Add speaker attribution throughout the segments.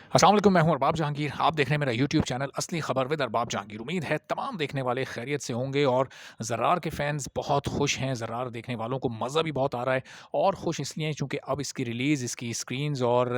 Speaker 1: अस्सलाम वालेकुम, मैं हूं अरबाब जहांगीर। आप देख रहे हैं मेरा यूट्यूब चैनल असली खबर विद अरबाब जहांगीर। उम्मीद है तमाम देखने वाले खैरियत से होंगे और ज़रार के फैंस बहुत खुश हैं। ज़रार देखने वालों को मज़ा भी बहुत आ रहा है और खुश इसलिए हैं चूँकि अब इसकी रिलीज़, इसकी स्क्रीन्स और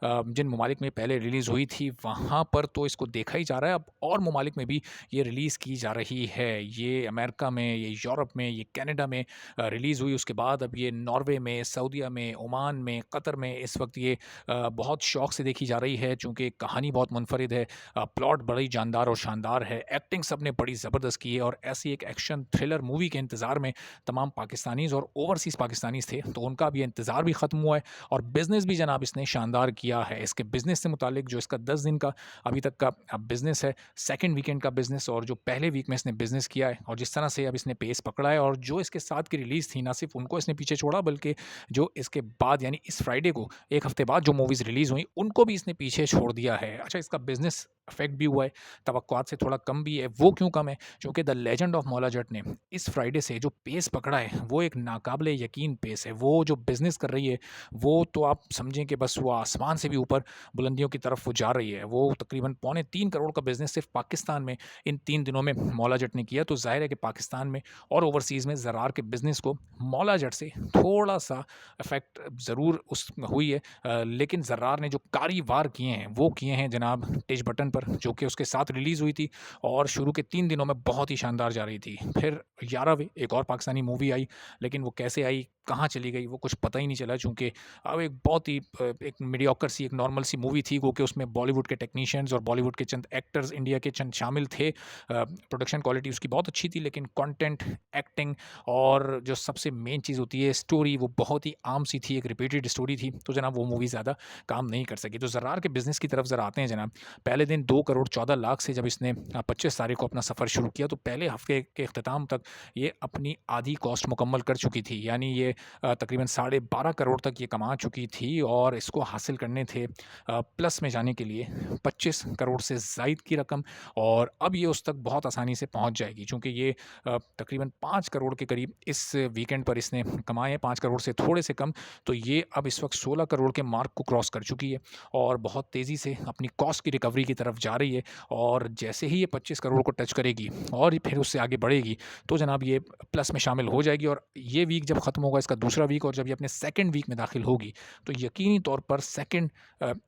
Speaker 1: जिन ममालिक में पहले रिलीज़ हुई थी वहाँ पर तो इसको देखा ही जा रहा है। अब और ममालिक में भी ये रिलीज़ की जा रही है। ये अमेरिका में, ये यूरोप में, ये कनाडा में रिलीज़ हुई। उसके बाद अब ये नॉर्वे में, सऊदीया में, ओमान में, कतर में इस वक़्त ये बहुत शौक से देखी जा रही है चूँकि कहानी बहुत मुनफ़रिद है, प्लॉट बड़ी जानदार और शानदार है, एक्टिंग सबने बड़ी ज़बरदस्त की है और ऐसी एक एक्शन थ्रिलर मूवी के इंतज़ार में तमाम पाकिस्तानीज़ और ओवरसीज़ पाकिस्तानीज़ थे, तो उनका अब ये इंतज़ार भी ख़त्म हुआ है और बिज़नेस भी जनाब इसने शानदार किया है। इसके बिज़नेस से मुतालिक जो इसका 10 दिन का अभी तक का बिज़नेस है, सेकंड वीकेंड का बिज़नेस और जो पहले वीक में इसने बिज़नेस किया है और जिस तरह से अब इसने पेस पकड़ा है और जो इसके साथ की रिलीज़ थी, ना सिर्फ़ उनको इसने पीछे छोड़ा बल्कि जो इसके बाद यानी इस फ्राइडे को 1 हफ़्ते बाद जो मूवीज़ रिलीज़ हुई, उनको भी इसने पीछे छोड़ दिया है। अच्छा, इसका बिज़नेस इफ़ेक्ट भी हुआ है, तवक्कुआत से थोड़ा कम भी है। वो क्यों कम है? क्योंकि the legend of Maula Jatt ने इस फ्राइडे से जो पेस पकड़ा है, वो एक नाकाबिले यकीन पेस है। वो जो बिज़नेस कर रही है, वो तो आप समझें कि बस वो आसमान से भी ऊपर बुलंदियों की तरफ वो जा रही है। वो तकरीबन पौने 3 करोड़ का बिज़नेस सिर्फ़ पाकिस्तान में इन 3 दिनों में मौला जट ने किया। तो ज़ाहिर है कि पाकिस्तान में और ओवरसीज़ में ज़रार के बिज़नेस को मौला जट से थोड़ा-सा इफ़ेक्ट ज़रूर उस हुई है। लेकिन ज़र्रार ने जो कारी वार किए हैं, वो किए हैं जनाब टिच बटन पर, जो कि उसके साथ रिलीज़ हुई थी और शुरू के 3 दिनों में बहुत ही शानदार जा रही थी। फिर 11वें एक और पाकिस्तानी मूवी आई, लेकिन वो कैसे आई, कहाँ चली गई, वो कुछ पता ही नहीं चला चूँकि अब एक बहुत ही एक मीडियोकर सी, एक नॉर्मल सी मूवी थी वो कि उसमें बॉलीवुड के टेक्नीशियंस और बॉलीवुड के चंद एक्टर्स इंडिया के चंद शामिल थे। प्रोडक्शन क्वालिटी उसकी बहुत अच्छी थी, लेकिन कंटेंट, एक्टिंग और जो सबसे मेन चीज़ होती है स्टोरी, वो बहुत ही आम सी थी, एक रिपीटेड स्टोरी थी, तो जनाब वो मूवी ज़्यादा काम नहीं कर सकी। तो ज़र्रार के बिज़नेस की तरफ ज़रा आते हैं जनाब। पहले दिन 2 करोड़ 14 लाख से जब इसने 25 तारीख को अपना सफ़र शुरू किया, तो पहले हफ़्ते के इख्तिताम तक ये अपनी आधी कॉस्ट मुकम्मल कर चुकी थी। यानी ये तकरीबन साढ़े 12 करोड़ तक ये कमा चुकी थी और इसको हासिल करने थे प्लस में जाने के लिए 25 करोड़ से ज़ायद की रकम और अब ये उस तक बहुत आसानी से पहुँच जाएगी चूँकि ये तकरीबन 5 करोड़ के करीब इस वीकेंड पर इसने कमाए हैं, 5 करोड़ से थोड़े से कम। तो ये अब इस वक़्त 16 करोड़ के मार्क को क्रॉस कर चुकी है और बहुत तेज़ी से अपनी कॉस्ट की रिकवरी की तरफ जा रही है और जैसे ही ये 25 करोड़ को टच करेगी और फिर उससे आगे बढ़ेगी, तो जनाब ये प्लस में शामिल हो जाएगी और ये वीक जब ख़त्म होगा, इसका दूसरा वीक और जब ये अपने सेकंड वीक में दाखिल होगी, तो यकीनी तौर पर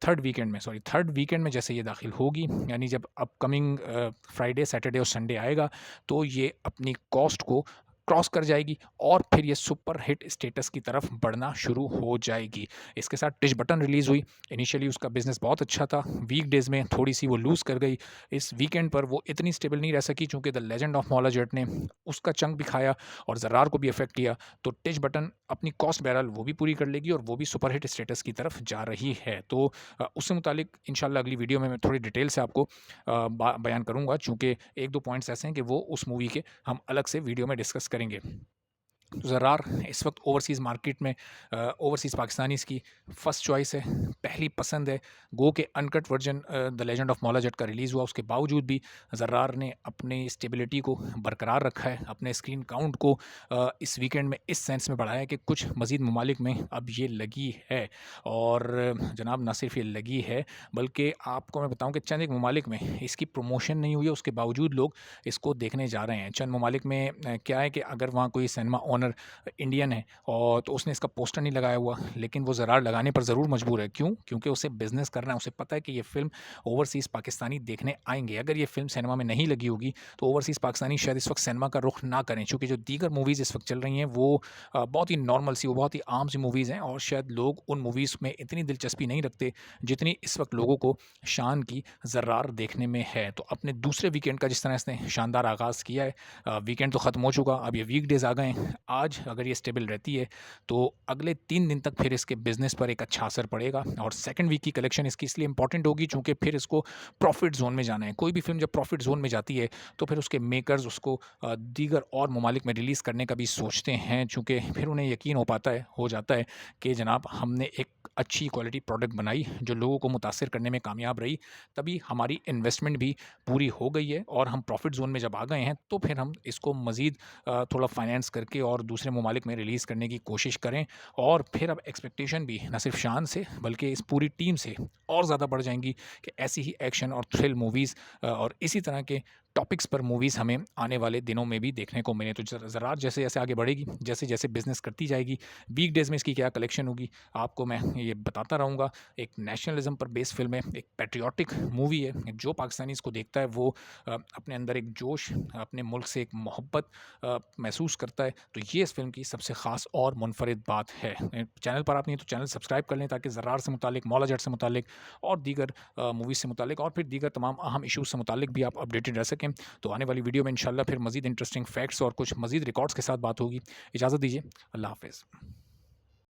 Speaker 1: थर्ड वीकेंड में जैसे ये दाखिल होगी, यानी जब अपकमिंग फ्राइडे, सैटरडे और संडे आएगा, तो ये अपनी कॉस्ट को क्रॉस कर जाएगी और फिर ये सुपर हिट स्टेटस की तरफ बढ़ना शुरू हो जाएगी। इसके साथ टिच बटन रिलीज़ हुई, इनिशियली उसका बिज़नेस बहुत अच्छा था, वीकडेज़ में थोड़ी-सी वो लूज़ कर गई। इस वीकेंड पर वो इतनी स्टेबल नहीं रह सकी चूँकि the legend of Maula Jatt ने उसका चंक भी खाया और ज़र्रार को भी अफ़ेक्ट किया। तो टिच बटन अपनी कॉस्ट बहरहाल वो भी पूरी कर लेगी और वो भी सुपर हिट स्टेटस की तरफ जा रही है। तो उससे मुतालिक इंशाल्लाह अगली वीडियो में मैं थोड़ी डिटेल से आपको बयान करूँगा चूँकि 1-2 पॉइंट्स ऐसे हैं कि वो उस मूवी के हम अलग से वीडियो में डिस्कस करेंगे। तो ज़रार इस वक्त ओवरसीज़ मार्केट में ओवरसीज़ पाकिस्तानीज़ की फ़र्स्ट चॉइस है, पहली पसंद है। गो के uncut version the legend of Maula Jatt का रिलीज़ हुआ, उसके बावजूद भी ज़रार ने अपनी स्टेबिलिटी को बरकरार रखा है, अपने स्क्रीन काउंट को इस वीकेंड में इस सेंस में बढ़ाया कि कुछ मज़ीद ममालिक में अब ये लगी है और जनाब ना सिर्फ ये लगी है, बल्कि आपको मैं बताऊँ कि चंद एक ममालिक में इसकी प्रमोशन नहीं हुई है, उसके बावजूद लोग इसको देखने जा रहे हैं। चंद ममालिक में क्या है कि अगर वहाँ कोई सिनेमा ओनर इंडियन है और तो उसने इसका पोस्टर नहीं लगाया हुआ, लेकिन वो ज़रार लगाने पर ज़रूर मजबूर है। क्यों? क्योंकि उसे बिज़नेस करना है, उसे पता है कि ये फ़िल्म ओवरसीज़ पाकिस्तानी देखने आएँगे। अगर ये फ़िल्म सिनेमा में नहीं लगी होगी, तो ओवरसीज़ पाकिस्तानी शायद इस वक्त सिनेमा का रुख ना करें, चूँकि जो दीगर मूवीज़ इस वक्त चल रही हैं, वो बहुत ही नॉर्मल सी, वो बहुत ही आम सी मूवीज़ हैं और शायद लोग उन मूवीज़ में इतनी दिलचस्पी नहीं रखते, जितनी इस वक्त लोगों को शान की ज़र्रार देखने में है। तो अपने दूसरे वीकेंड का जिस तरह इसने शानदार आगाज़ किया है, वीकेंड तो ख़त्म हो चुका, अब ये वीकडेज़ आ गए हैं। आज अगर ये स्टेबल रहती है, तो अगले 3 दिन तक फिर इसके बिज़नेस पर एक अच्छा असर पड़ेगा और सेकंड वीक की कलेक्शन इसकी इसलिए इंपॉर्टेंट होगी चूँकि फिर इसको प्रॉफ़िट ज़ोन में जाना है। कोई भी फ़िल्म जब प्रॉफ़िट ज़ोन में जाती है, तो फिर उसके मेकर्स उसको दीगर और ममालिक में रिलीज़ करने का भी सोचते हैं, चूँकि फिर उन्हें यकीन हो जाता है कि जनाब हमने एक अच्छी क्वालिटी प्रोडक्ट बनाई जो लोगों को मुतासिर करने में कामयाब रही, तभी हमारी इन्वेस्टमेंट भी पूरी हो गई है और हम प्रॉफ़िट ज़ोन में जब आ गए हैं, तो फिर हम इसको मज़ीद थोड़ा फाइनेंस करके और दूसरे ममालिक में रिलीज़ करने की कोशिश करें। और फिर अब एक्सपेक्टेशन भी ना सिर्फ शान से बल्कि इस पूरी टीम से और ज़्यादा बढ़ जाएंगी कि ऐसी ही एक्शन और थ्रिल मूवीज़ और इसी तरह के टॉपिक्स पर मूवीज़ हमें आने वाले दिनों में भी देखने को मिले। तो ज़रार जैसे जैसे आगे बढ़ेगी, जैसे जैसे बिजनेस करती जाएगी, वीकडेज़ में इसकी क्या कलेक्शन होगी आपको मैं ये बताता रहूँगा। एक नेशनलिज्म पर बेस्ड फिल्म है, एक पैट्रियोटिक मूवी है। जो पाकिस्तानी इसको देखता है वो अपने अंदर एक जोश, अपने मुल्क से एक मोहब्बत महसूस करता है। तो ये इस फ़िल्म की सबसे ख़ास और मुनफ़रिद बात है। चैनल पर आप नहीं तो चैनल सब्सक्राइब कर लें ताकि ज़रार से मुतालिक, मौला जट से मुतालिक और दीगर मूवीज़ से मुतालिक और फिर दीगर तमाम अहम इश्यूज़ से मुतालिक भी आप अपडेटेड रह सकें। तो आने वाली वीडियो में इंशाल्लाह फिर मज़ीद इंटरेस्टिंग फैक्ट्स और कुछ मज़ीद रिकॉर्ड्स के साथ बात होगी। इजाज़त दीजिए। अल्लाह हाफ़िज़।